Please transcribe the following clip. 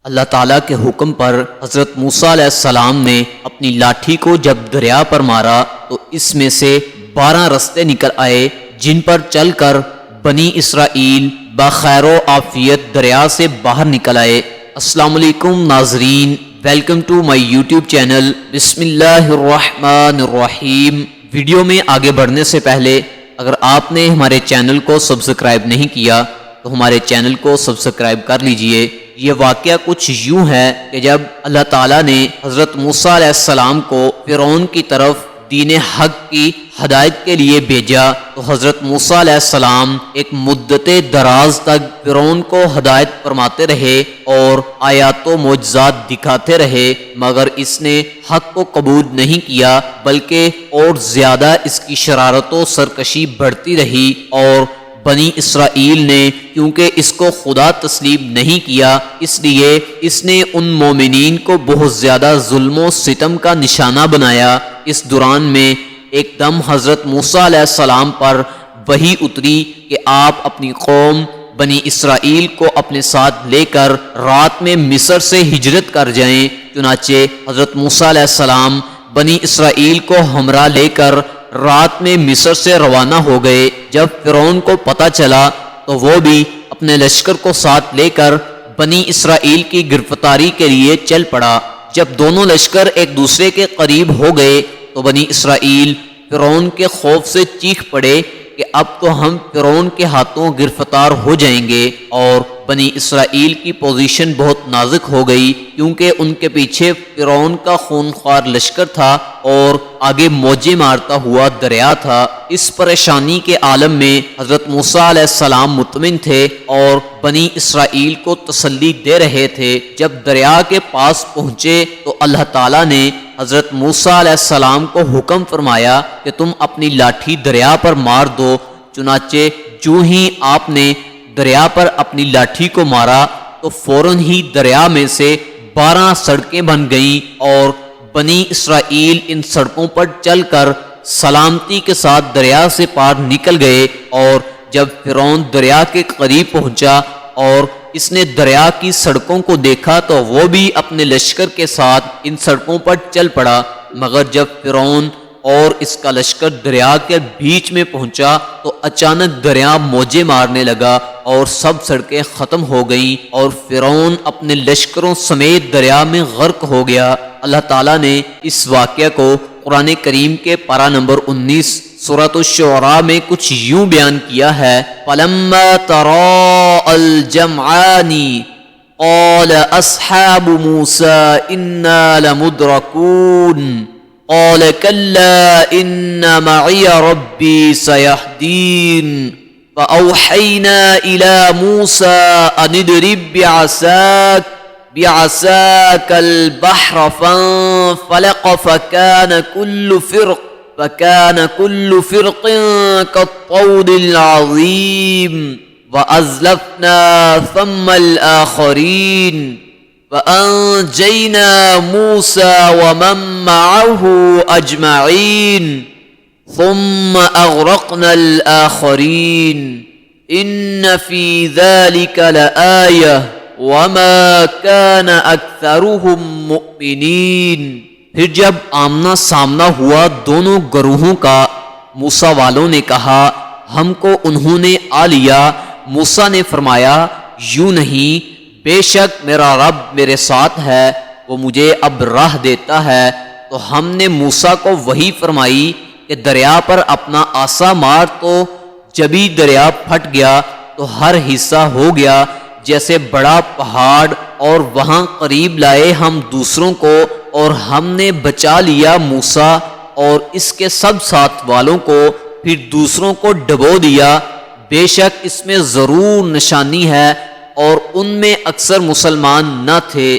اللہ تعالیٰ کے حکم پر حضرت موسیٰ علیہ السلام نے اپنی لاٹھی کو جب دریا پر مارا تو اس میں سے 12 رستے نکل آئے جن پر چل کر بنی اسرائیل بخیر و عافیت دریا سے باہر نکل آئے۔ السلام علیکم ناظرین، welcome to my YouTube channel. بسم اللہ الرحمن الرحیم۔ ویڈیو میں آگے بڑھنے سے پہلے اگر آپ نے ہمارے چینل کو سبسکرائب نہیں کیا تو ہمارے چینل کو سبسکرائب کر لیجئے۔ یہ واقعہ کچھ یوں ہے کہ جب اللہ تعالیٰ نے حضرت موسیٰ علیہ السلام کو فرعون کی طرف دین حق کی ہدایت کے لیے بھیجا تو حضرت موسیٰ علیہ السلام ایک مدت دراز تک فرعون کو ہدایت فرماتے رہے اور آیات و معجزات دکھاتے رہے، مگر اس نے حق کو قبول نہیں کیا بلکہ اور زیادہ اس کی شرارت و سرکشی بڑھتی رہی، اور بنی اسرائیل نے کیونکہ اس کو خدا تسلیم نہیں کیا اس لیے اس نے ان مومنین کو بہت زیادہ ظلم و ستم کا نشانہ بنایا۔ اس دوران میں ایک دم حضرت موسیٰ علیہ السلام پر وحی اتری کہ آپ اپنی قوم بنی اسرائیل کو اپنے ساتھ لے کر رات میں مصر سے ہجرت کر جائیں۔ چنانچہ حضرت موسیٰ علیہ السلام بنی اسرائیل کو ہمراہ لے کر رات میں مصر سے روانہ ہو گئے۔ جب فرعون کو پتہ چلا تو وہ بھی اپنے لشکر کو ساتھ لے کر بنی اسرائیل کی گرفتاری کے لیے چل پڑا۔ جب دونوں لشکر ایک دوسرے کے قریب ہو گئے تو بنی اسرائیل فرعون کے خوف سے چیخ پڑے کہ اب تو ہم فرعون کے ہاتھوں گرفتار ہو جائیں گے، اور بنی اسرائیل کی پوزیشن بہت نازک ہو گئی کیونکہ ان کے پیچھے فرعون کا خونخوار لشکر تھا اور آگے موجیں مارتا ہوا دریا تھا۔ اس پریشانی کے عالم میں حضرت موسیٰ علیہ السلام مطمئن تھے اور بنی اسرائیل کو تسلی دے رہے تھے۔ جب دریا کے پاس پہنچے تو اللہ تعالیٰ نے حضرت موسیٰ علیہ السلام کو حکم فرمایا کہ تم اپنی لاٹھی دریا پر مار دو۔ چنانچہ جو ہی آپ نے دریا پر اپنی لاٹھی کو مارا تو فوراً ہی دریا میں سے 12 سڑکیں بن گئیں اور بنی اسرائیل ان سڑکوں پر چل کر سلامتی کے ساتھ دریا سے پار نکل گئے۔ اور جب فرعون دریا کے قریب پہنچا اور اس نے دریا کی سڑکوں کو دیکھا تو وہ بھی اپنے لشکر کے ساتھ ان سڑکوں پر چل پڑا، مگر جب فرعون اور اس کا لشکر دریا کے بیچ میں پہنچا تو اچانک دریا موجیں مارنے لگا اور سب سڑکیں ختم ہو گئیں اور فرعون اپنے لشکروں سمیت دریا میں غرق ہو گیا۔ اللہ تعالیٰ نے اس واقعہ کو قرآن کریم کے پارہ نمبر 19 سورۃ الشعراء میں کچھ یوں بیان کیا ہے: فَلَمَّا تَرَاءَ الْجَمْعَانِ قَالَ أَصْحَابُ مُوسَىٰ إِنَّا لَمُدْرَكُونَ قَالَ كَلَّا إِنَّ مَعِيَ رَبِّي سَيَهْدِينِ فَأَوْحَيْنَا إِلَىٰ مُوسَىٰ أَنِ اضْرِب بِّعَصَاكَ الْبَحْرَ فَانفَلَقَ فَكَانَ كُلُّ فِرْقٍ كَالطَّوْدِ الْعَظِيمِ وَأَزْلَفْنَا ثَمَّ الْآخَرِينَ فَأَنجَيْنَا مُوسَىٰ وَمَن مَّعَهُ أَجْمَعِينَ ثُمَّ أَغْرَقْنَا الْآخَرِينَ إِنَّ فِي ذَلِكَ لَآيَةً وَمَا كَانَ أَكْثَرُهُم مُؤْمِنِينَ۔ پھر جب آمنا سامنا ہوا دونوں گروہوں کا، موسیٰ والوں نے کہا ہم کو انہوں نے آ لیا۔ موسیٰ نے فرمایا یوں نہیں، بے شک میرا رب میرے ساتھ ہے، وہ مجھے اب راہ دیتا ہے۔ تو ہم نے موسیٰ کو وحی فرمائی کہ دریا پر اپنا عصا مار، تو جبھی دریا پھٹ گیا تو ہر حصہ ہو گیا جیسے بڑا پہاڑ، اور وہاں قریب لائے ہم دوسروں کو اور ہم نے بچا لیا موسیٰ اور اس کے سب ساتھ والوں کو، پھر دوسروں کو ڈبو دیا۔ بے شک اس میں ضرور نشانی ہے اور ان میں اکثر مسلمان نہ تھے۔